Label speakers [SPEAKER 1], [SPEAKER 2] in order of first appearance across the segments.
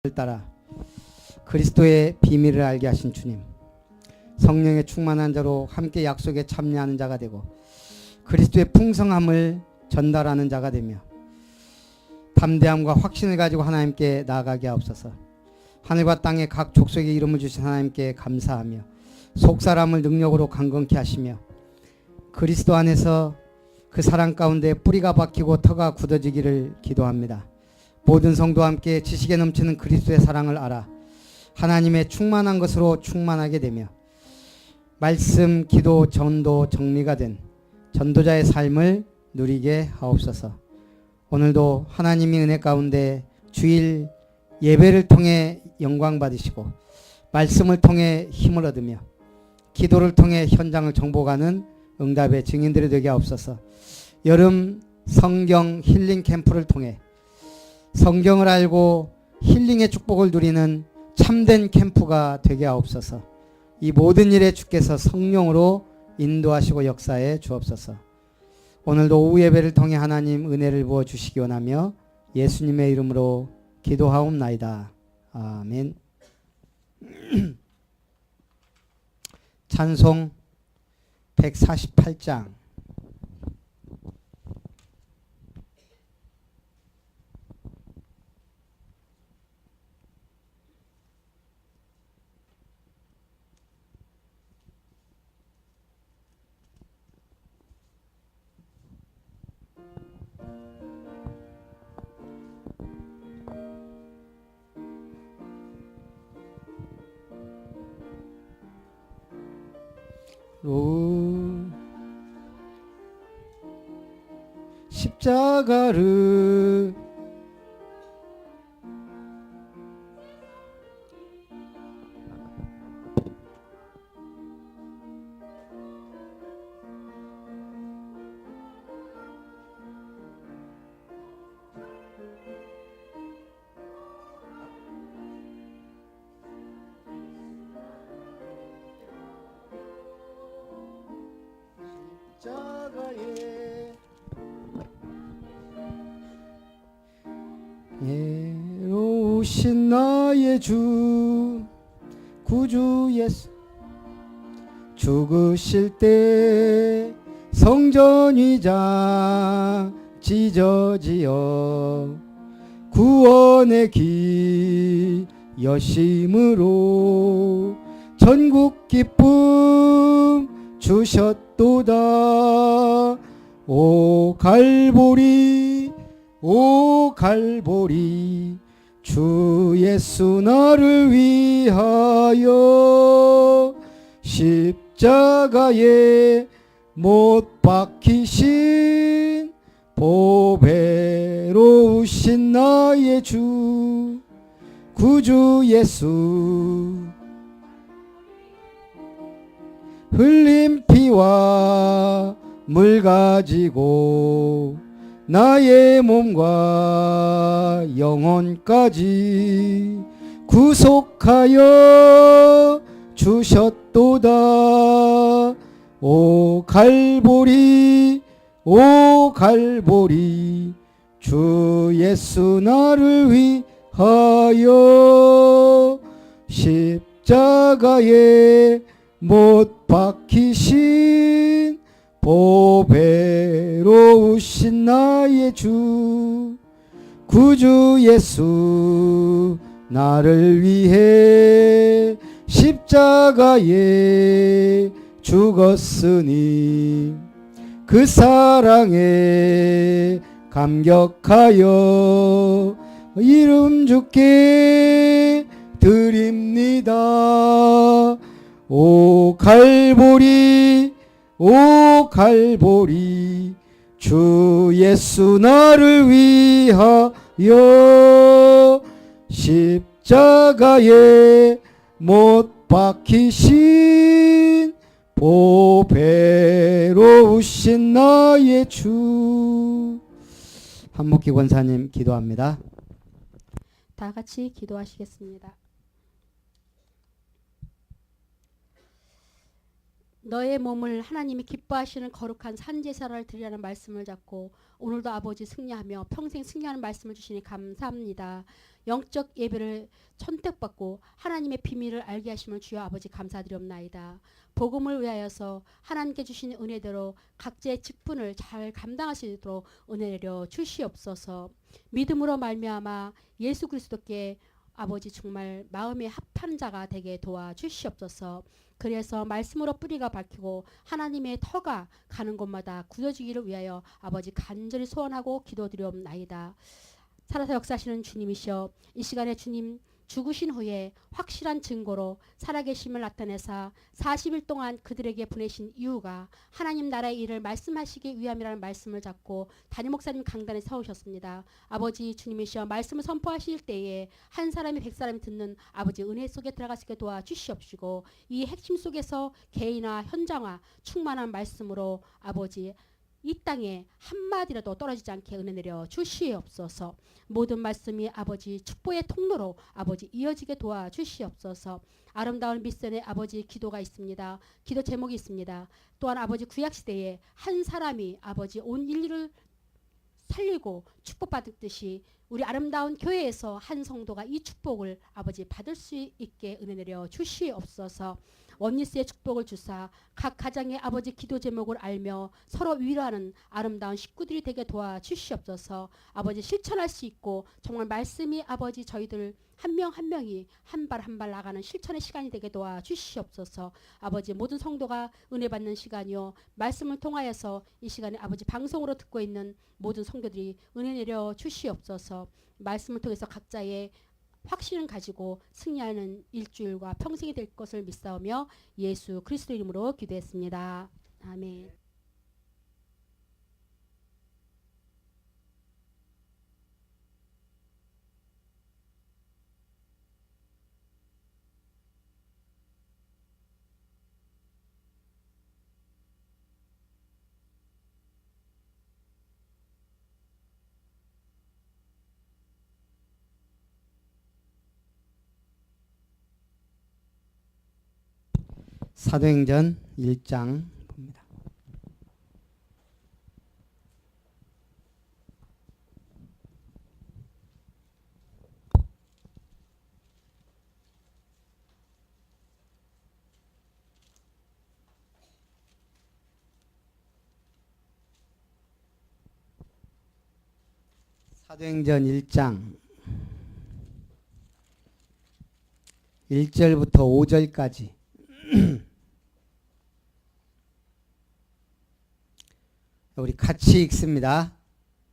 [SPEAKER 1] 따라 그리스도의 비밀을 알게 하신 주님, 성령의 충만한 자로 함께 약속에 참여하는 자가 되고 그리스도의 풍성함을 전달하는 자가 되며 담대함과 확신을 가지고 하나님께 나아가게 하옵소서. 하늘과 땅의 각 족속의 이름을 주신 하나님께 감사하며 속사람을 능력으로 강건케 하시며 그리스도 안에서 그 사랑 가운데 뿌리가 박히고 터가 굳어지기를 기도합니다. 모든 성도와 함께 지식에 넘치는 그리스도의 사랑을 알아 하나님의 충만한 것으로 충만하게 되며 말씀, 기도, 전도, 정리가 된 전도자의 삶을 누리게 하옵소서. 오늘도 하나님이 은혜 가운데 주일 예배를 통해 영광 받으시고 말씀을 통해 힘을 얻으며 기도를 통해 현장을 정복하는 응답의 증인들이 되게 하옵소서. 여름 성경 힐링 캠프를 통해 성경을 알고 힐링의 축복을 누리는 참된 캠프가 되게 하옵소서. 이 모든 일에 주께서 성령으로 인도하시고 역사해 주옵소서. 오늘도 오후 예배를 통해 하나님 은혜를 부어 주시기 원하며 예수님의 이름으로 기도하옵나이다. 아멘. 찬송 148장. 십자가를 예로우신 나의 주 구주 예수 죽으실 때 성전 위장 찢어지어 구원의 길 여심으로 전국 기쁨 주셨도다. 오 갈보리 오 갈보리 주 예수 나를 위하여 십자가에 못 박히신 보배로우신 나의 주 구주 예수 흘린 피와 물 가지고 나의 몸과 영혼까지 구속하여 주셨도다. 오 갈보리 오 갈보리 주 예수 나를 위하여 십자가에 못 박히신 보배로우신 나의 주 구주 예수 나를 위해 십자가에 죽었으니 그 사랑에 감격하여 이름 주께 드립니다. 오 갈보리 오 갈보리 주 예수 나를 위하여 십자가에 못 박히신 보배로우신 나의 주. 한목기 권사님 기도합니다.
[SPEAKER 2] 다 같이 기도하시겠습니다. 너의 몸을 하나님이 기뻐하시는 거룩한 산제사를 드리라는 말씀을 잡고 오늘도 아버지 승리하며 평생 승리하는 말씀을 주시니 감사합니다. 영적 예배를 선택받고 하나님의 비밀을 알게 하심을 주여 아버지 감사드리옵나이다. 복음을 위하여서 하나님께 주신 은혜대로 각자의 직분을 잘 감당할 수 있도록 은혜 내려 주시옵소서. 믿음으로 말미암아 예수 그리스도께 아버지 정말 마음에 합한 자가 되게 도와주시옵소서. 그래서 말씀으로 뿌리가 밝히고 하나님의 터가 가는 곳마다 굳어지기를 위하여 아버지 간절히 소원하고 기도드리옵나이다. 살아서 역사하시는 주님이시여, 이 시간에 주님 죽으신 후에 확실한 증거로 살아계심을 나타내사 40일 동안 그들에게 보내신 이유가 하나님 나라의 일을 말씀하시기 위함이라는 말씀을 잡고 담임 목사님 강단에 서우셨습니다. 아버지 주님이시여, 말씀을 선포하실 때에 한 사람이 100사람이 듣는 아버지 은혜 속에 들어갈 수 있게 도와주시옵시고, 이 핵심 속에서 개인화 현장화 충만한 말씀으로 아버지 이 땅에 한마디라도 떨어지지 않게 은혜 내려 주시옵소서. 모든 말씀이 아버지 축복의 통로로 아버지 이어지게 도와주시옵소서. 아름다운 미션의 아버지 기도가 있습니다. 기도 제목이 있습니다. 또한 아버지 구약시대에 한 사람이 아버지 온 인류를 살리고 축복받듯이 우리 아름다운 교회에서 한 성도가 이 축복을 아버지 받을 수 있게 은혜 내려 주시옵소서. 원리스의 축복을 주사 각 가정의 아버지 기도 제목을 알며 서로 위로하는 아름다운 식구들이 되게 도와주시옵소서. 아버지 실천할 수 있고 정말 말씀이 아버지 저희들 한 명 한 명이 한 발 한 발 나가는 실천의 시간이 되게 도와주시옵소서. 아버지 모든 성도가 은혜 받는 시간이요, 말씀을 통하여서 이 시간에 아버지 방송으로 듣고 있는 모든 성도들이 은혜 내려 주시옵소서. 말씀을 통해서 각자의 확신을 가지고 승리하는 일주일과 평생이 될 것을 믿사오며 예수 그리스도 이름으로 기도했습니다. 아멘.
[SPEAKER 1] 사도행전 1장 봅니다. 사도행전 1장 1절부터 5절까지 우리 같이 읽습니다.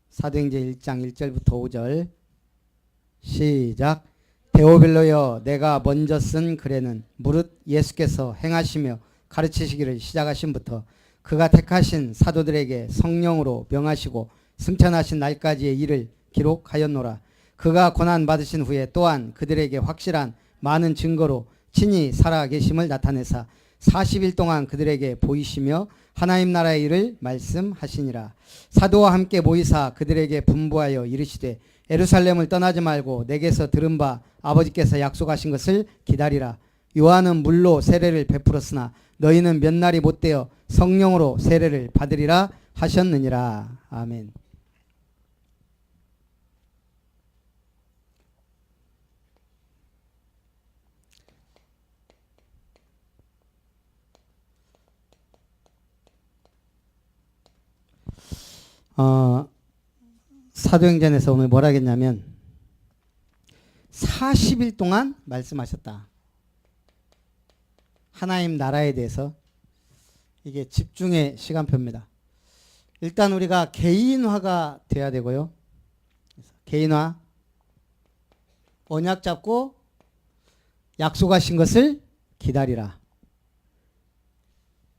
[SPEAKER 1] 사도행전 1장 1절부터 5절 시작. 데오빌로여, 내가 먼저 쓴 글에는 무릇 예수께서 행하시며 가르치시기를 시작하신부터 그가 택하신 사도들에게 성령으로 명하시고 승천하신 날까지의 일을 기록하였노라. 그가 고난 받으신 후에 또한 그들에게 확실한 많은 증거로 친히 살아계심을 나타내사 40일 동안 그들에게 보이시며 하나님 나라의 일을 말씀하시니라. 사도와 함께 모이사 그들에게 분부하여 이르시되 예루살렘을 떠나지 말고 내게서 들은 바 아버지께서 약속하신 것을 기다리라. 요한은 물로 세례를 베풀었으나 너희는 몇 날이 못되어 성령으로 세례를 받으리라 하셨느니라. 아멘. 사도행전에서 오늘 뭐라 하겠냐면 40일 동안 말씀하셨다. 하나님 나라에 대해서. 이게 집중의 시간표입니다. 일단 우리가 개인화가 돼야 되고요. 개인화, 언약 잡고 약속하신 것을 기다리라.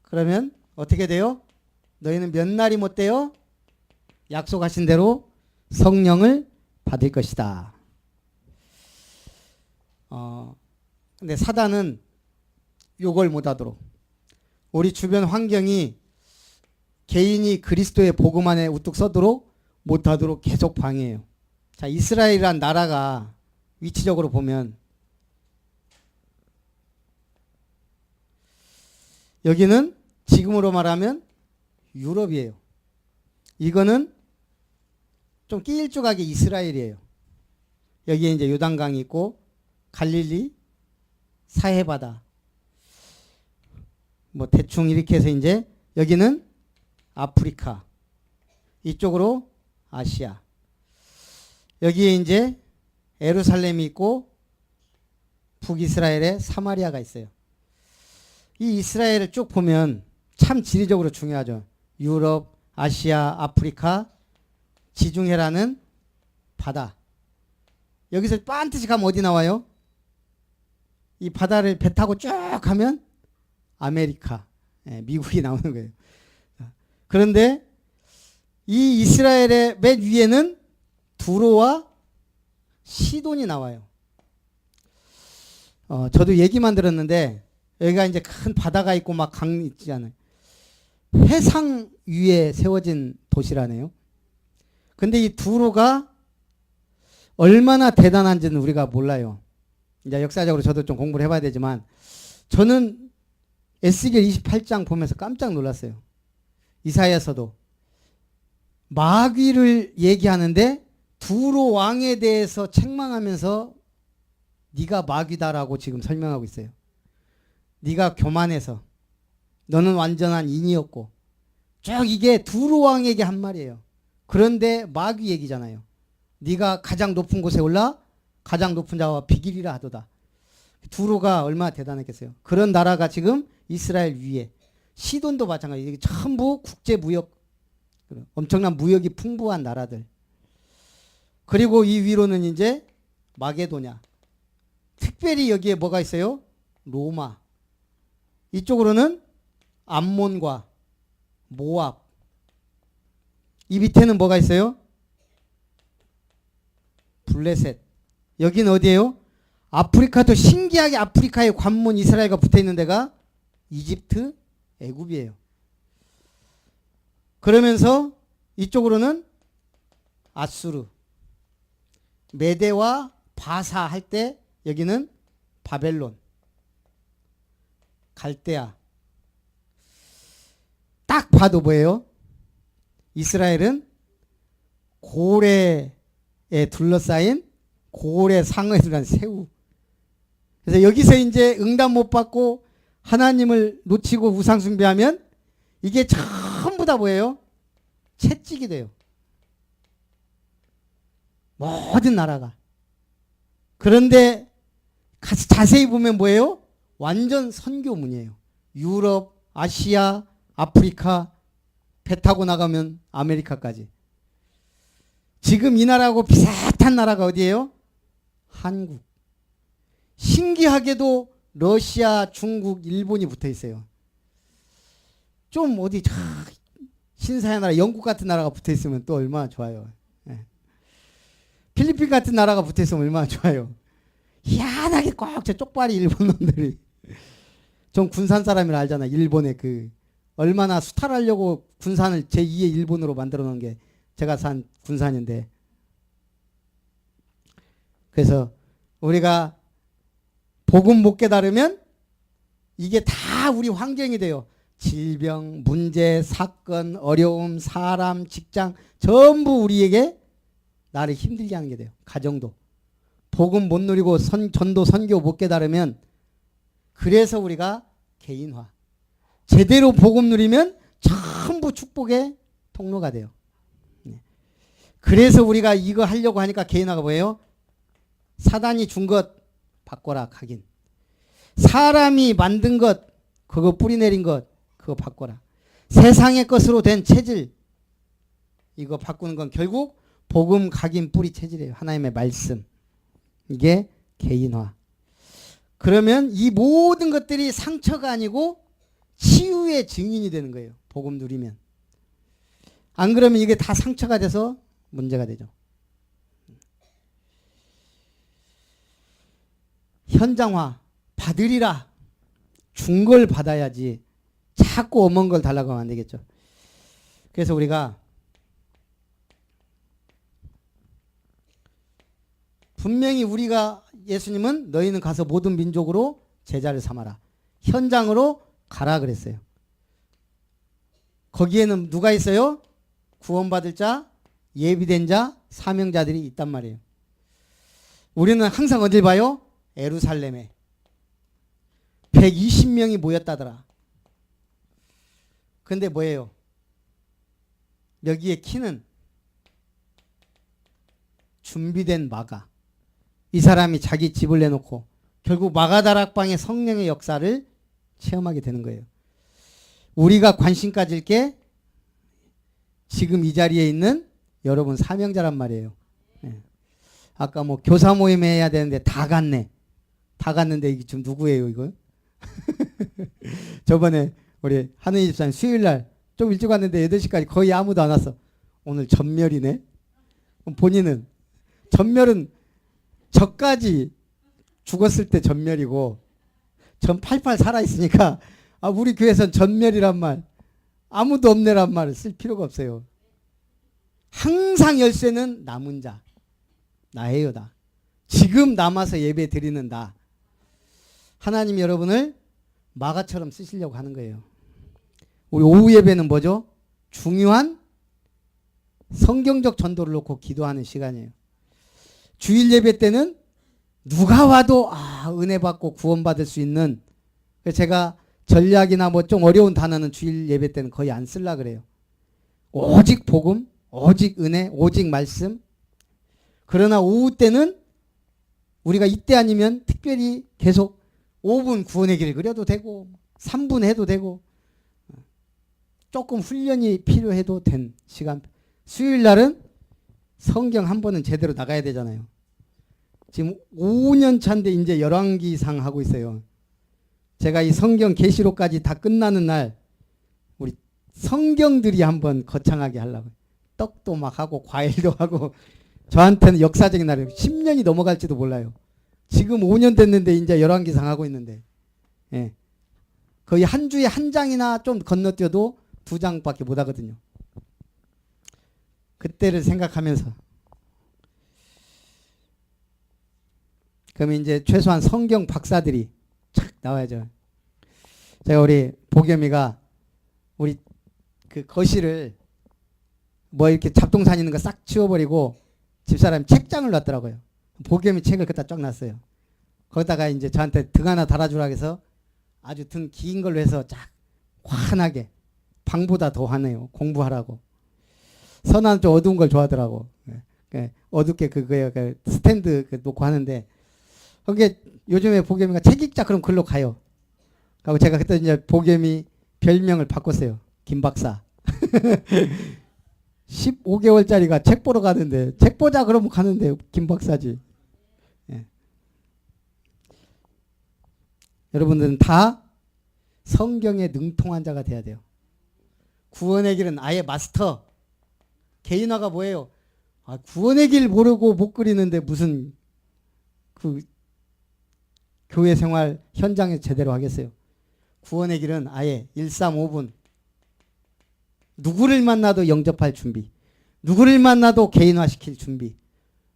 [SPEAKER 1] 그러면 어떻게 돼요? 너희는 몇 날이 못 돼요? 약속하신 대로 성령을 받을 것이다. 근데 사단은 요걸 못하도록, 우리 주변 환경이 개인이 그리스도의 복음 안에 우뚝 서도록 못하도록 계속 방해해요. 자, 이스라엘이란 나라가 위치적으로 보면 여기는 지금으로 말하면 유럽이에요. 이거는 좀 길쭉하게 이스라엘이에요. 여기에 이제 요단강이 있고 갈릴리, 사해바다. 뭐 대충 이렇게 해서 이제 여기는 아프리카, 이쪽으로 아시아. 여기에 이제 예루살렘이 있고 북이스라엘에 사마리아가 있어요. 이 이스라엘을 쭉 보면 참 지리적으로 중요하죠. 유럽, 아시아, 아프리카, 지중해라는 바다. 여기서 빤듯이 가면 어디 나와요? 이 바다를 배 타고 쭉 가면 아메리카, 미국이 나오는 거예요. 그런데 이 이스라엘의 맨 위에는 두로와 시돈이 나와요. 저도 얘기만 들었는데 여기가 이제 큰 바다가 있고 막 강 있잖아요. 해상 위에 세워진 도시라네요. 근데 이 두로가 얼마나 대단한지는 우리가 몰라요. 이제 역사적으로 저도 좀 공부를 해봐야 되지만 저는 에스겔 28장 보면서 깜짝 놀랐어요. 이사야서도 마귀를 얘기하는데 두로 왕에 대해서 책망하면서 네가 마귀다라고 지금 설명하고 있어요. 네가 교만해서 너는 완전한 인이었고 쭉 이게 두로 왕에게 한 말이에요. 그런데 마귀 얘기잖아요. 네가 가장 높은 곳에 올라 가장 높은 자와 비기리라 하도다. 두로가 얼마나 대단했겠어요. 그런 나라가 지금 이스라엘 위에, 시돈도 마찬가지. 이게 전부 국제 무역, 엄청난 무역이 풍부한 나라들. 그리고 이 위로는 이제 마게도냐. 특별히 여기에 뭐가 있어요? 로마. 이쪽으로는 암몬과 모압. 이 밑에는 뭐가 있어요? 블레셋. 여기는 어디예요? 아프리카도 신기하게 아프리카에 관문 이스라엘과 붙어있는 데가 이집트, 애굽이에요. 그러면서 이쪽으로는 아수르, 메대와 바사 할 때 여기는 바벨론, 갈대아. 딱 봐도 뭐예요? 이스라엘은 고래에 둘러싸인 고래 상어에 들어간 새우. 그래서 여기서 이제 응답 못 받고 하나님을 놓치고 우상 숭배하면 이게 전부 다 뭐예요? 채찍이 돼요. 모든 나라가. 그런데 자세히 보면 뭐예요? 완전 선교문이에요. 유럽, 아시아, 아프리카, 배 타고 나가면 아메리카까지. 지금 이 나라하고 비슷한 나라가 어디예요? 한국. 신기하게도 러시아, 중국, 일본이 붙어 있어요. 좀 어디 신사의 나라, 영국 같은 나라가 붙어 있으면 또 얼마나 좋아요. 필리핀 같은 나라가 붙어 있으면 얼마나 좋아요. 희한하게 꼭 저 쪽발이 일본 놈들이. 전 군산 사람이라 알잖아. 일본의 그 얼마나 수탈하려고 군산을 제2의 일본으로 만들어 놓은 게 제가 산 군산인데. 그래서 우리가 복음 못 깨달으면 이게 다 우리 환경이 돼요. 질병, 문제, 사건, 어려움, 사람, 직장 전부 우리에게 나를 힘들게 하는 게 돼요. 가정도. 복음 못 누리고 전도 선교 못 깨달으면 그래서 우리가 개인화. 제대로 복음 누리면 전부 축복의 통로가 돼요. 그래서 우리가 이거 하려고 하니까 개인화가 뭐예요? 사단이 준 것 바꿔라 각인. 사람이 만든 것 그거 뿌리내린 것 그거 바꿔라. 세상의 것으로 된 체질 이거 바꾸는 건 결국 복음 각인 뿌리 체질이에요. 하나님의 말씀. 이게 개인화. 그러면 이 모든 것들이 상처가 아니고 치유의 증인이 되는 거예요. 복음 누리면. 안 그러면 이게 다 상처가 돼서 문제가 되죠. 현장화. 받으리라. 준 걸 받아야지. 자꾸 엄한 걸 달라고 하면 안 되겠죠. 그래서 우리가 분명히 우리가 예수님은 너희는 가서 모든 민족으로 제자를 삼아라. 현장으로 가라 그랬어요. 거기에는 누가 있어요? 구원받을 자, 예비된 자, 사명자들이 있단 말이에요. 우리는 항상 어딜 봐요? 예루살렘에 120명이 모였다더라. 근데 뭐예요? 여기에 키는 준비된 마가. 이 사람이 자기 집을 내놓고 결국 마가다락방의 성령의 역사를 체험하게 되는 거예요. 우리가 관심 가질 게 지금 이 자리에 있는 여러분 사명자란 말이에요. 예. 아까 뭐 교사 모임 해야 되는데 다 갔네. 다 갔는데 이게 지금 누구예요 이거? 저번에 우리 하느니 집사님 수요일날 좀 일찍 왔는데 8시까지 거의 아무도 안 왔어. 오늘 전멸이네. 그럼 본인은 전멸은 저까지 죽었을 때 전멸이고 전 88 살아있으니까 우리 교회에선 전멸이란 말 아무도 없네란 말을 쓸 필요가 없어요. 항상 열쇠는 남은 자 나예요. 나 지금 남아서 예배 드리는 나. 하나님이 여러분을 마가처럼 쓰시려고 하는 거예요. 우리 오후 예배는 뭐죠? 중요한 성경적 전도를 놓고 기도하는 시간이에요. 주일 예배 때는 누가 와도 은혜 받고 구원받을 수 있는, 제가 전략이나 뭐 좀 어려운 단어는 주일 예배 때는 거의 안 쓰려고 그래요. 오직 복음, 오직 은혜, 오직 말씀. 그러나 오후 때는 우리가 이때 아니면 특별히 계속 5분 구원의 길을 그려도 되고 3분 해도 되고 조금 훈련이 필요해도 된 시간. 수요일 날은 성경 한 번은 제대로 나가야 되잖아요. 지금 5년 차인데 이제 열왕기상 하고 있어요. 제가 이 성경 계시록까지 다 끝나는 날 우리 성경들이 한번 거창하게 하려고. 떡도 막 하고 과일도 하고. 저한테는 역사적인 날이에요. 10년이 넘어갈지도 몰라요. 지금 5년 됐는데 이제 열왕기상 하고 있는데, 예. 거의 한 주에 한 장이나 좀 건너뛰어도 2장밖에 못 하거든요. 그때를 생각하면서 그러면 이제 최소한 성경 박사들이 착 나와야죠. 제가 우리 보겸이가 우리 그 거실을 뭐 이렇게 잡동사니 있는 거 싹 치워버리고 집사람이 책장을 놨더라고요. 보겸이 책을 그다 쫙 놨어요. 거기다가 이제 저한테 등 하나 달아주라 해서 아주 등 긴 걸로 해서 쫙 환하게, 방보다 더 환해요. 공부하라고. 선아는 좀 어두운 걸 좋아하더라고. 어둡게 그거에 스탠드 놓고 하는데, 거기에 요즘에 보겸이가 책 읽자 그럼 글로 가요. 그리고 제가 그때 이제 보겸이 별명을 바꿨어요. 김 박사. 15개월짜리가 책 보러 가는데, 책 보자 그러면 가는데 김 박사지. 예. 여러분들은 다 성경에 능통한 자가 돼야 돼요. 구원의 길은 아예 마스터. 개인화가 뭐예요? 구원의 길 모르고 못 그리는데 무슨 그 교회 생활 현장에 제대로 하겠어요. 구원의 길은 아예 135분. 누구를 만나도 영접할 준비, 누구를 만나도 개인화시킬 준비,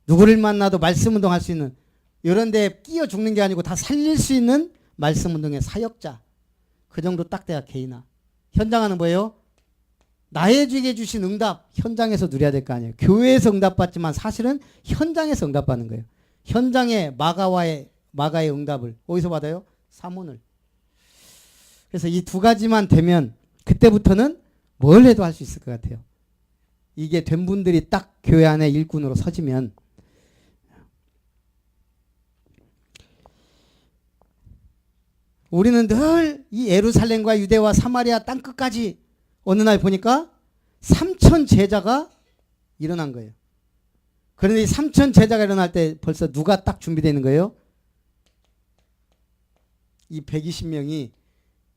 [SPEAKER 1] 누구를 만나도 말씀 운동할 수 있는, 이런 데 끼어 죽는 게 아니고 다 살릴 수 있는 말씀 운동의 사역자. 그 정도 딱 돼야 개인화. 현장화는 뭐예요? 나에게 주신 응답 현장에서 누려야 될 거 아니에요. 교회에서 응답받지만 사실은 현장에서 응답받는 거예요. 현장에 마가의 응답을 어디서 받아요? 사문을. 그래서 이 두 가지만 되면 그때부터는 뭘 해도 할 수 있을 것 같아요. 이게 된 분들이 딱 교회 안에 일꾼으로 서지면. 우리는 늘 이 예루살렘과 유대와 사마리아 땅끝까지 어느 날 보니까 3,000 제자가 일어난 거예요. 그런데 이 3,000 제자가 일어날 때 벌써 누가 딱 준비되어 있는 거예요? 이 120명이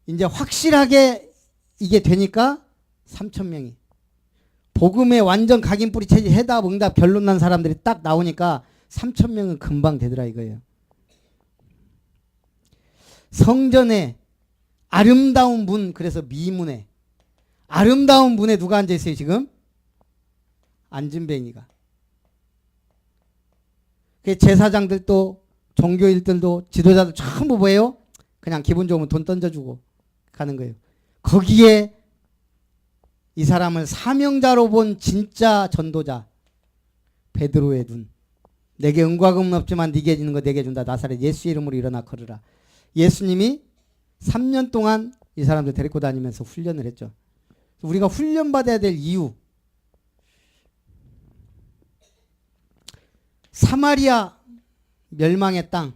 [SPEAKER 1] 이제 확실하게 이게 되니까 3,000명이 복음의 완전 각인뿌리 체질 해답 응답 결론 난 사람들이 딱 나오니까 3,000명은 금방 되더라 이거예요. 성전에 아름다운 문, 그래서 미문에 아름다운 문에 누가 앉아 있어요 지금? 안진뱅이가. 제사장들도 종교인들도 지도자들 전부 뭐예요? 그냥 기분 좋으면 돈 던져주고 가는 거예요. 거기에 이 사람을 사명자로 본 진짜 전도자, 베드로의 눈. 내게 은과 금은 없지만 네게 있는 거 내게 준다. 나사렛 예수 이름으로 일어나 걸으라. 예수님이 3년 동안 이 사람들 데리고 다니면서 훈련을 했죠. 우리가 훈련받아야 될 이유. 사마리아 멸망의 땅,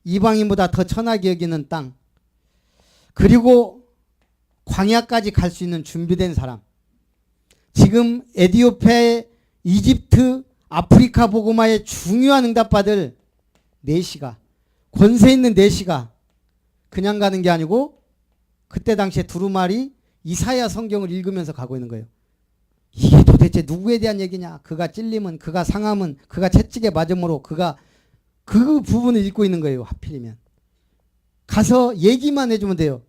[SPEAKER 1] 이방인보다 더 천하게 여기는 땅, 그리고 광야까지 갈 수 있는 준비된 사람. 지금 에티오피아, 이집트, 아프리카 복음화의 중요한 응답받을 내시가, 권세 있는 내시가 그냥 가는 게 아니고 그때 당시에 두루마리 이사야 성경을 읽으면서 가고 있는 거예요. 이게 도대체 누구에 대한 얘기냐? 그가 찔림은, 그가 상함은, 그가 채찍에 맞음으로 그가 그 부분을 읽고 있는 거예요. 하필이면 가서 얘기만 해주면 돼요.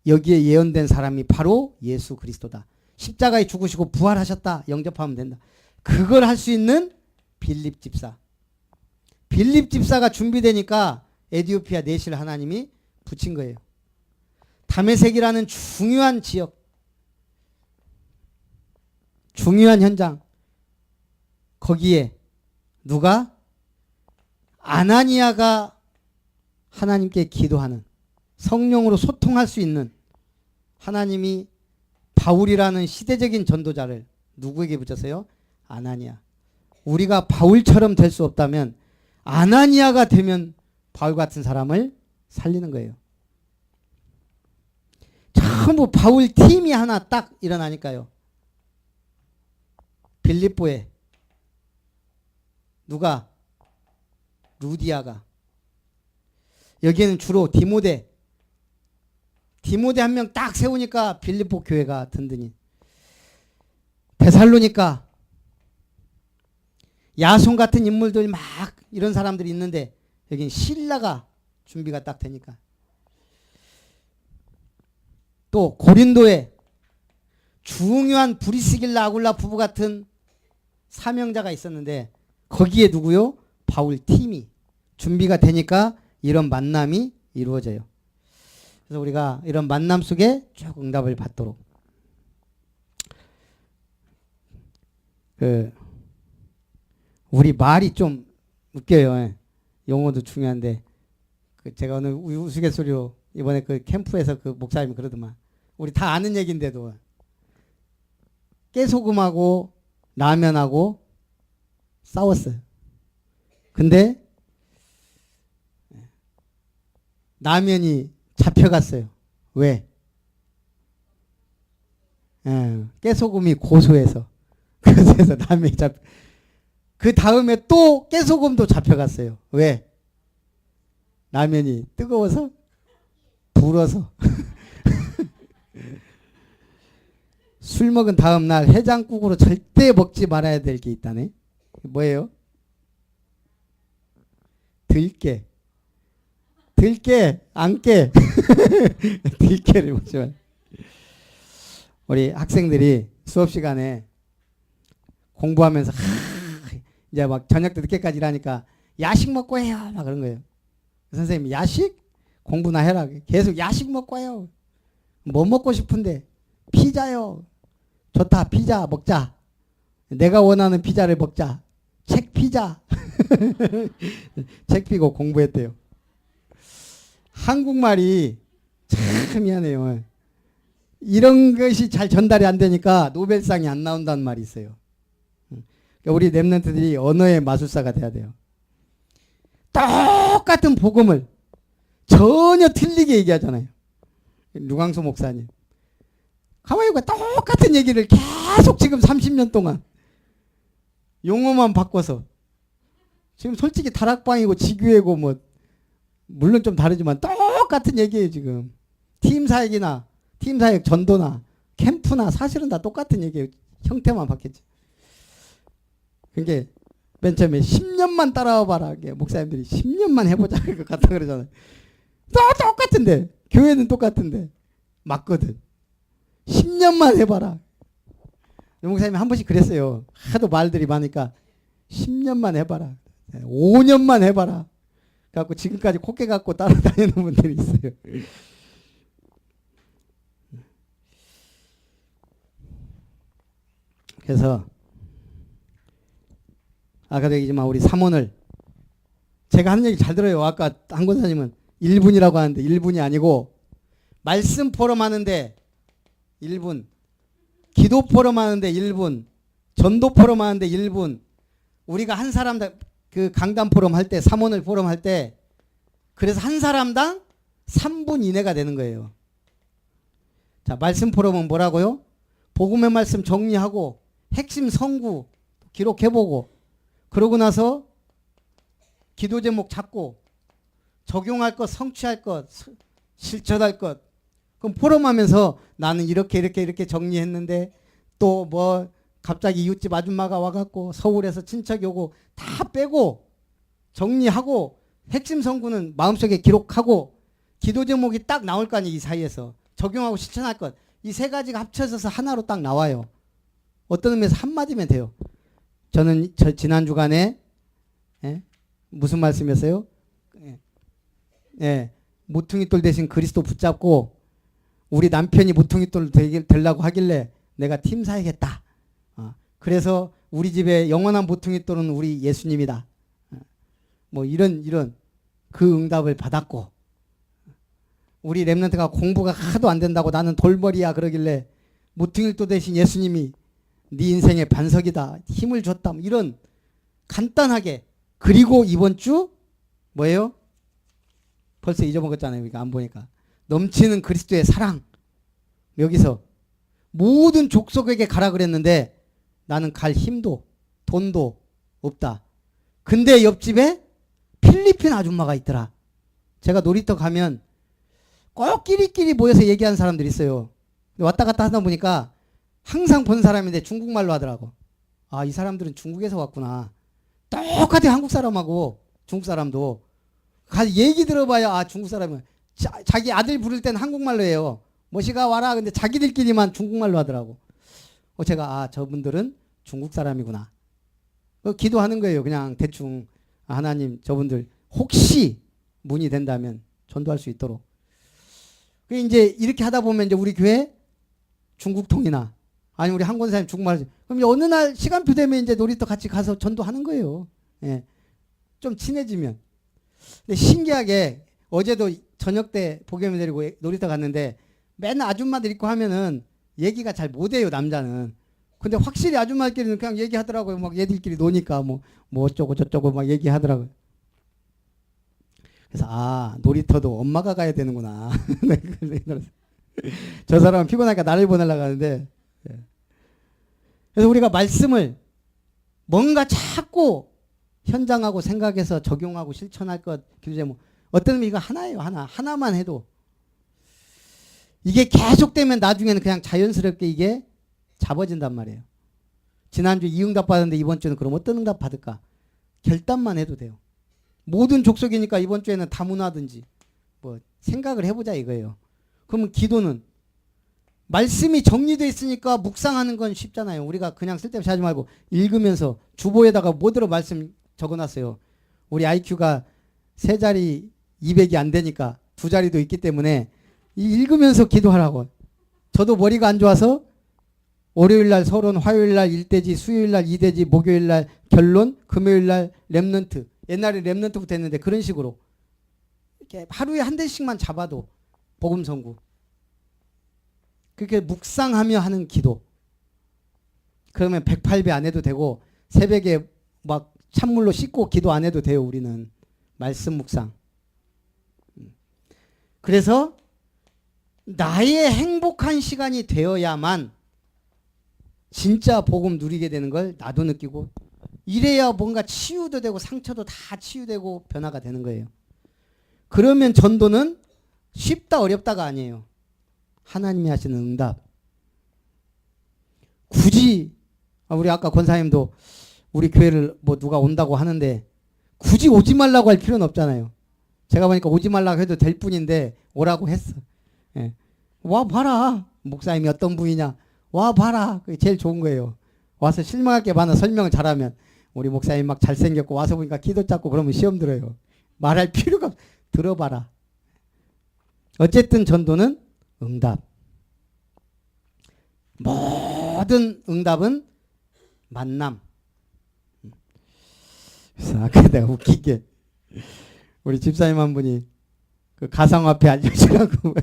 [SPEAKER 1] 여기에 예언된 사람이 바로 예수 그리스도다. 십자가에 죽으시고 부활하셨다. 영접하면 된다. 그걸 할 수 있는 빌립 집사. 빌립 집사가 준비되니까 에티오피아 내실 하나님이 붙인 거예요. 다메섹이라는 중요한 지역, 중요한 현장, 거기에 누가? 아나니아가 하나님께 기도하는, 성령으로 소통할 수 있는, 하나님이 바울이라는 시대적인 전도자를 누구에게 붙였어요? 아나니아. 우리가 바울처럼 될 수 없다면 아나니아가 되면 바울 같은 사람을 살리는 거예요. 전부 바울 팀이 하나 딱 일어나니까요. 빌립보에 누가? 루디아가. 여기에는 주로 디모데 한 명 딱 세우니까 빌립보 교회가 든든히. 데살로니가 야손 같은 인물들 막 이런 사람들이 있는데 여긴 실라가 준비가 딱 되니까. 또 고린도에 중요한 브리스길라 아굴라 부부 같은 사명자가 있었는데 거기에 누구요? 바울 팀이 준비가 되니까 이런 만남이 이루어져요. 그래서 우리가 이런 만남 속에 쭉 응답을 받도록 우리 말이 좀 웃겨요. 용어도 중요한데 제가 오늘 우스갯소리로 이번에 그 캠프에서 그 목사님이 그러더만 우리 다 아는 얘기인데도 깨소금하고 라면하고 싸웠어요. 근데 라면이 잡혀갔어요. 왜? 깨소금이 고소해서. 그래서 라면이 그 다음에 또 깨소금도 잡혀갔어요. 왜? 라면이 뜨거워서? 불어서. 술 먹은 다음 날 해장국으로 절대 먹지 말아야 될 게 있다네. 뭐예요? 들깨. 안 깨. 들깨를 먹지 말. 우리 학생들이 수업 시간에 공부하면서 이제 막 저녁 때 늦게까지 일하니까 야식 먹고 해요. 막 그런 거예요. 선생님이 야식? 공부나 해라. 계속 야식 먹고 해요. 뭐 먹고 싶은데? 피자요. 좋다. 피자 먹자. 내가 원하는 피자를 먹자. 책 피자. 책 피고 공부했대요. 한국말이 참 미안해요. 이런 것이 잘 전달이 안 되니까 노벨상이 안 나온다는 말이 있어요. 그러니까 우리 랩런트들이 언어의 마술사가 돼야 돼요. 똑같은 복음을 전혀 틀리게 얘기하잖아요. 류광수 목사님. 가만히 보니까 똑같은 얘기를 계속 지금 30년 동안 용어만 바꿔서 지금 솔직히 다락방이고 지교회고 뭐 물론 좀 다르지만 똑같은 얘기예요. 지금 팀사역이나 팀사역 전도나 캠프나 사실은 다 똑같은 얘기예요. 형태만 바뀌었지. 그게 맨 처음에 10년만 따라와 봐라. 목사님들이 10년만 해보자 그 같다 그러잖아요. 똑같은데 교회는 똑같은데 맞거든. 10년만 해봐라. 목사님이 한 번씩 그랬어요. 하도 말들이 많으니까 10년만 해봐라. 5년만 해봐라. 그래갖고 지금까지 콧게 갖고 따라다니는 분들이 있어요. 그래서 아까도 얘기지만 우리 사모늘 제가 하는 얘기 잘 들어요. 아까 한 권사님은 1분이라고 하는데 1분이 아니고 말씀 포럼 하는데 1분, 기도 포럼 하는데 1분, 전도 포럼 하는데 1분. 우리가 한 사람당 그 강단 포럼 할 때, 사모늘 포럼 할 때 그래서 한 사람당 3분 이내가 되는 거예요. 자, 말씀 포럼은 뭐라고요? 복음의 말씀 정리하고 핵심 성구 기록해보고 그러고 나서 기도 제목 잡고 적용할 것, 성취할 것, 실천할 것. 그럼 포럼하면서 나는 이렇게 정리했는데 또 뭐 갑자기 이웃집 아줌마가 와갖고 서울에서 친척이 오고 다 빼고 정리하고 핵심 성구는 마음속에 기록하고 기도 제목이 딱 나올 거 아니에요. 이 사이에서 적용하고 실천할 것. 이 세 가지가 합쳐져서 하나로 딱 나와요. 어떤 의미에서 한마디면 돼요. 저는 지난 주간에 무슨 말씀이었어요? 모퉁이돌 대신 그리스도 붙잡고 우리 남편이 모퉁이돌 되려고 하길래 내가 팀 사야겠다. 그래서 우리 집에 영원한 모퉁이돌은 우리 예수님이다. 뭐 이런 그 응답을 받았고 우리 랩런트가 공부가 하도 안 된다고 나는 돌머리야 그러길래 모퉁이돌 대신 예수님이 네 인생의 반석이다. 힘을 줬다. 이런 간단하게. 그리고 이번 주 뭐예요? 벌써 잊어먹었잖아요. 우리가 안 보니까. 넘치는 그리스도의 사랑. 여기서 모든 족속에게 가라 그랬는데 나는 갈 힘도 돈도 없다. 근데 옆집에 필리핀 아줌마가 있더라. 제가 놀이터 가면 꼭 끼리끼리 모여서 얘기하는 사람들이 있어요. 왔다 갔다 하다 보니까 항상 본 사람인데 중국말로 하더라고. 아, 이 사람들은 중국에서 왔구나. 똑같아. 한국 사람하고 중국 사람도. 얘기 들어봐야 아 중국 사람은 자기 아들 부를 땐 한국말로 해요. 뭐시가 와라. 근데 자기들끼리만 중국말로 하더라고. 제가 아 저분들은 중국 사람이구나. 기도하는 거예요. 그냥 대충. 아, 하나님 저분들 혹시 문이 된다면 전도할 수 있도록. 이제 이렇게 하다 보면 이제 우리 교회 중국통이나 아니 우리 한 권사님 중국말 하지. 그럼 어느 날 시간표 되면 이제 놀이터 같이 가서 전도하는 거예요. 예. 좀 친해지면. 근데 신기하게 어제도 저녁 때 복염이 데리고 놀이터 갔는데 맨날 아줌마들 있고 하면은 얘기가 잘 못해요. 남자는. 근데 확실히 아줌마들끼리는 그냥 얘기하더라고요. 막 얘들끼리 노니까 뭐 어쩌고 저쩌고 막 얘기하더라고요. 그래서 아 놀이터도 엄마가 가야 되는구나. 저 사람은 피곤하니까 나를 보내려고 하는데 그래서 우리가 말씀을 뭔가 자꾸 현장하고 생각해서 적용하고 실천할 것 기도 제목 어떤 의미가 하나예요. 하나만 해도 이게 계속되면 나중에는 그냥 자연스럽게 이게 잡아진단 말이에요. 지난주 이 응답 받았는데 이번 주는 그럼 어떤 응답 받을까? 결단만 해도 돼요. 모든 족속이니까 이번 주에는 다문화든지 뭐 생각을 해보자 이거예요. 그러면 기도는 말씀이 정리되어 있으니까 묵상하는 건 쉽잖아요. 우리가 그냥 쓸데없이 하지 말고 읽으면서 주보에다가 뭐대로 말씀 적어놨어요. 우리 IQ가 세 자리 200이 안 되니까 두 자리도 있기 때문에 읽으면서 기도하라고. 저도 머리가 안 좋아서 월요일날 서론, 화요일날 1대지, 수요일날 2대지, 목요일날 결론, 금요일날 랩넌트. 옛날에 랩넌트부터 했는데 그런 식으로 이렇게 하루에 한 대씩만 잡아도 복음 선구. 그렇게 묵상하며 하는 기도. 그러면 108배 안 해도 되고 새벽에 막 찬물로 씻고 기도 안 해도 돼요. 우리는 말씀 묵상. 그래서 나의 행복한 시간이 되어야만 진짜 복음 누리게 되는 걸 나도 느끼고 이래야 뭔가 치유도 되고 상처도 다 치유되고 변화가 되는 거예요. 그러면 전도는 쉽다 어렵다가 아니에요. 하나님이 하시는 응답. 굳이 우리 아까 권사님도 우리 교회를 뭐 누가 온다고 하는데 굳이 오지 말라고 할 필요는 없잖아요. 제가 보니까 오지 말라고 해도 될 뿐인데 오라고 했어. 예. 와 봐라. 목사님이 어떤 분이냐. 와 봐라. 그게 제일 좋은 거예요. 와서 실망할 게 많아. 설명을 잘하면. 우리 목사님 막 잘생겼고 와서 보니까 기도 잡고 그러면 시험 들어요. 말할 필요가 없어. 들어봐라. 어쨌든 전도는 응답. 모든 응답은 만남. 그래서 아까 내가 웃긴 게 우리 집사님 한 분이 그 가상화폐 알려주라고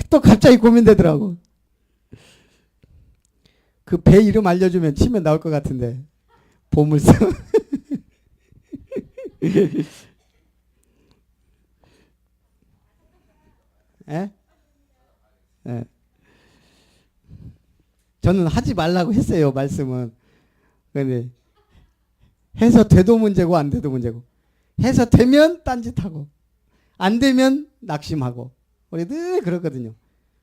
[SPEAKER 1] 또 갑자기 고민되더라고. 그 배 이름 알려주면 치면 나올 것 같은데 보물서. 예? 예. 저는 하지 말라고 했어요, 말씀은. 근데 해서 돼도 문제고 안 돼도 문제고. 해서 되면 딴짓하고 안 되면 낙심하고. 우리 늘 그렇거든요.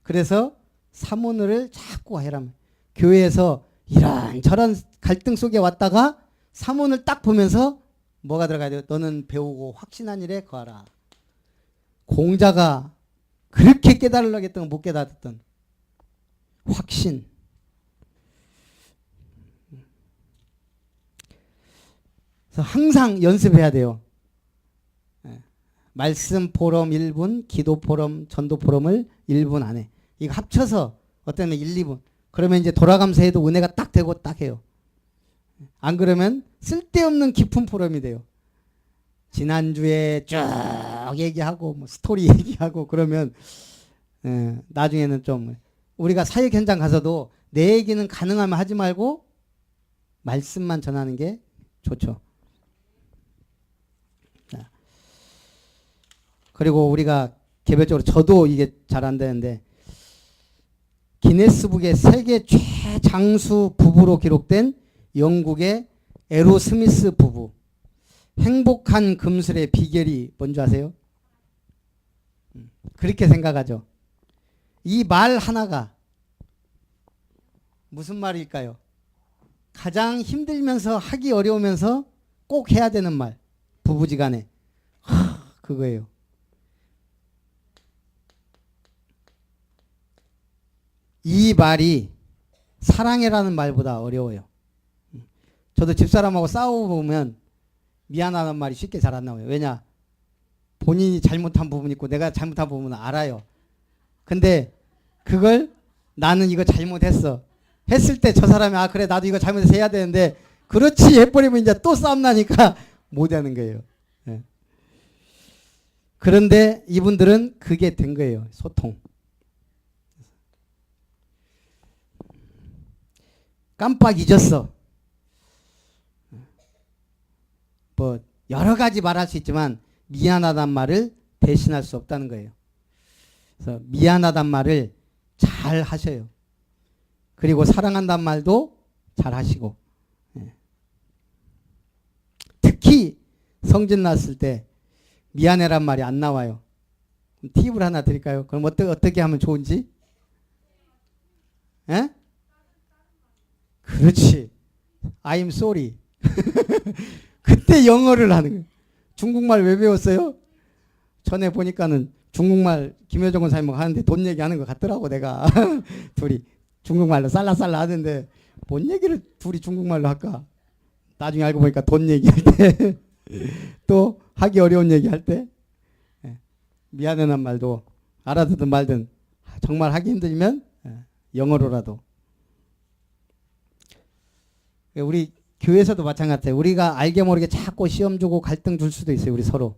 [SPEAKER 1] 그래서 사모를 자꾸 해라면 교회에서 이런저런 갈등 속에 왔다가 사모를 딱 보면서 뭐가 들어가야 돼요? 너는 배우고 확신한 일에 거하라. 공자가 그렇게 깨달으려고 했던 못 깨달았던 확신. 그래서 항상 연습해야 돼요. 말씀 포럼 1분, 기도 포럼, 전도 포럼을 1분 안에. 이거 합쳐서 어떤 1, 2분. 그러면 이제 돌아가면서 해도 은혜가 딱 되고 딱 해요. 안 그러면 쓸데없는 깊은 포럼이 돼요. 지난주에 쭉 얘기하고 뭐 스토리 얘기하고 그러면 나중에는 좀 우리가 사역 현장 가서도 내 얘기는 가능하면 하지 말고 말씀만 전하는 게 좋죠. 그리고 우리가 개별적으로 저도 이게 잘 안 되는데 기네스북의 세계 최장수 부부로 기록된 영국의 에로 스미스 부부. 행복한 금슬의 비결이 뭔지 아세요? 그렇게 생각하죠. 이 말 하나가 무슨 말일까요? 가장 힘들면서 하기 어려우면서 꼭 해야 되는 말. 부부지간에. 그거예요. 이 말이 사랑해라는 말보다 어려워요. 저도 집사람하고 싸워보면 미안하다는 말이 쉽게 잘 안 나와요. 왜냐? 본인이 잘못한 부분이 있고 내가 잘못한 부분은 알아요. 근데 그걸 나는 이거 잘못했어. 했을 때 저 사람이 아 그래 나도 이거 잘못해서 해야 되는데 그렇지 해버리면 이제 또 싸움 나니까 못하는 거예요. 네. 그런데 이분들은 그게 된 거예요. 소통. 깜빡 잊었어. 뭐 여러 가지 말할 수 있지만 미안하단 말을 대신할 수 없다는 거예요. 그래서 미안하단 말을 잘 하셔요. 그리고 사랑한단 말도 잘 하시고. 특히 성진 났을 때 미안해란 말이 안 나와요. 팁을 하나 드릴까요? 그럼 어떻게 하면 좋은지? 에? 그렇지. I'm sorry. 그때 영어를 하는 거예요. 중국말 왜 배웠어요? 전에 보니까는 중국말 김여정 권사님하고 하는데 돈 얘기하는 것 같더라고 내가. 둘이 중국말로 쌀라쌀라 하는데 뭔 얘기를 둘이 중국말로 할까? 나중에 알고 보니까 돈 얘기할 때 또 하기 어려운 얘기할 때 미안해란 말도 알아듣든 말든 정말 하기 힘들면 영어로라도. 우리 교회에서도 마찬가지예요. 우리가 알게 모르게 자꾸 시험 주고 갈등 줄 수도 있어요. 우리 서로.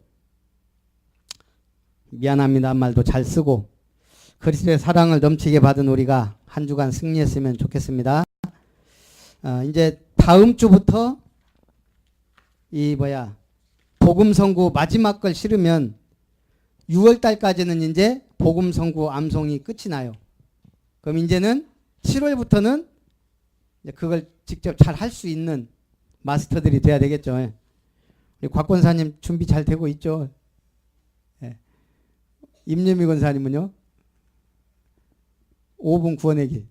[SPEAKER 1] 미안합니다 말도 잘 쓰고 그리스도의 사랑을 넘치게 받은 우리가 한 주간 승리했으면 좋겠습니다. 이제 다음 주부터 복음 선구 마지막 걸 실으면 6월 달까지는 이제 복음 선구 암송이 끝이 나요. 그럼 이제는 7월부터는 그걸 직접 잘 할 수 있는 마스터들이 돼야 되겠죠. 우리 곽 권사님 준비 잘 되고 있죠. 임예미 권사님은요? 5분 구원내기.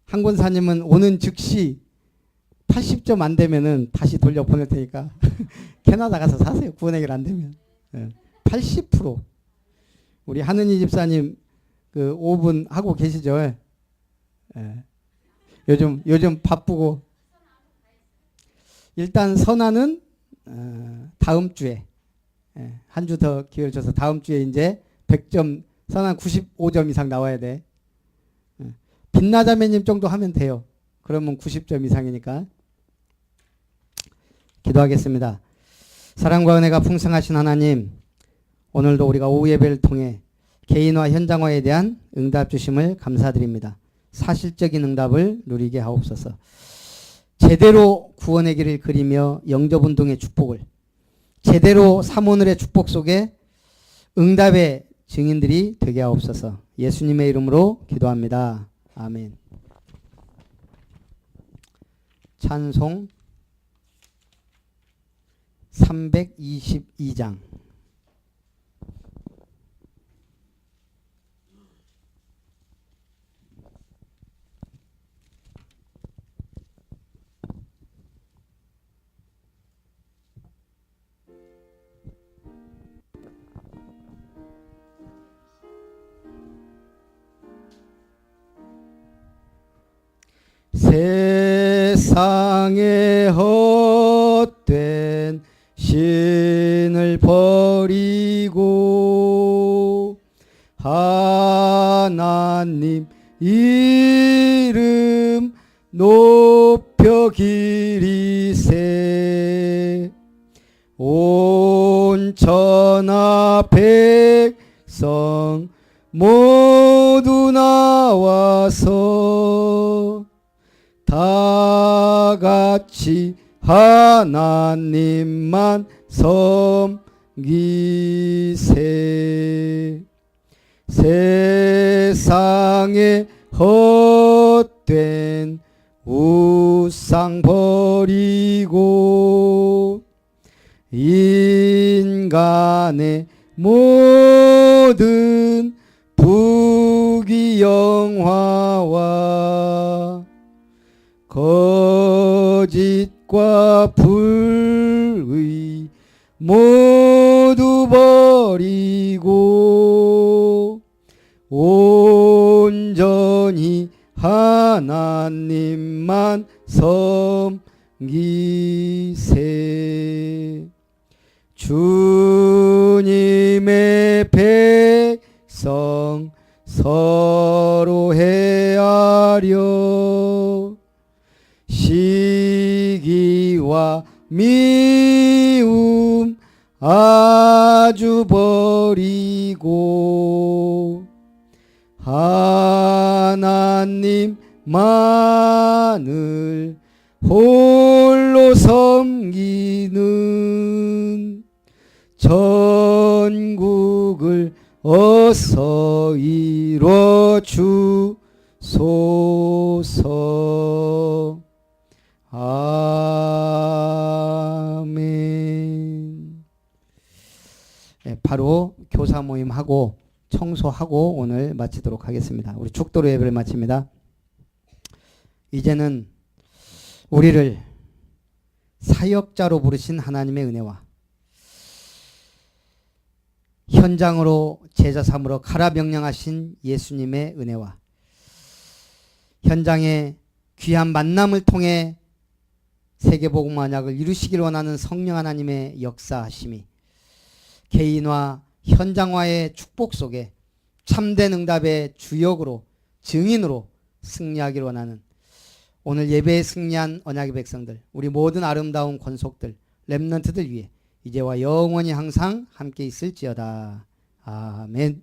[SPEAKER 1] 한 권사님은 오는 즉시 80점 안 되면은 다시 돌려 보낼 테니까 캐나다 가서 사세요. 구원내기를 안 되면. 80%. 우리 하느니 집사님 그 5분 하고 계시죠? 요즘 바쁘고. 일단 선화는 다음 주에 한 주 더 기회를 줘서 다음 주에 이제 100점 선화 95점 이상 나와야 돼. 빛나자매님 정도 하면 돼요. 그러면 90점 이상이니까. 기도하겠습니다. 사랑과 은혜가 풍성하신 하나님, 오늘도 우리가 오후 예배를 통해 개인화 현장화에 대한 응답 주심을 감사드립니다. 사실적인 응답을 누리게 하옵소서. 제대로 구원의 길을 그리며 영접운동의 축복을, 제대로 삼오늘의 축복 속에 응답의 증인들이 되게 하옵소서. 예수님의 이름으로 기도합니다. 아멘. 찬송 322장. 세상에 헛된 신을 버리고 하나님 이름 높여 기리세. 온 천하 백성 모두 나와서 다 같이 하나님만 섬기세. 세상에 헛된 우상 버리고 인간의 모든 부귀영화와 거짓과 불의 모두 버리고 온전히 하나님만 섬기세. 주님의 백성 서로 헤아려 시기와 미움 아주 버리고 하나님만을 홀로 섬기는 전국을 어서 이뤄 주소서. 아멘. 네, 바로 교사 모임하고 청소하고 오늘 마치도록 하겠습니다. 우리 축도로 예배를 마칩니다. 이제는 우리를 사역자로 부르신 하나님의 은혜와 현장으로 제자 삼으러 가라 명령하신 예수님의 은혜와 현장의 귀한 만남을 통해 세계복음 언약을 이루시길 원하는 성령 하나님의 역사하심이 개인화 현장화의 축복 속에 참된 응답의 주역으로 증인으로 승리하길 원하는 오늘 예배에 승리한 언약의 백성들, 우리 모든 아름다운 권속들, 렘넌트들 위해 이제와 영원히 항상 함께 있을지어다. 아멘.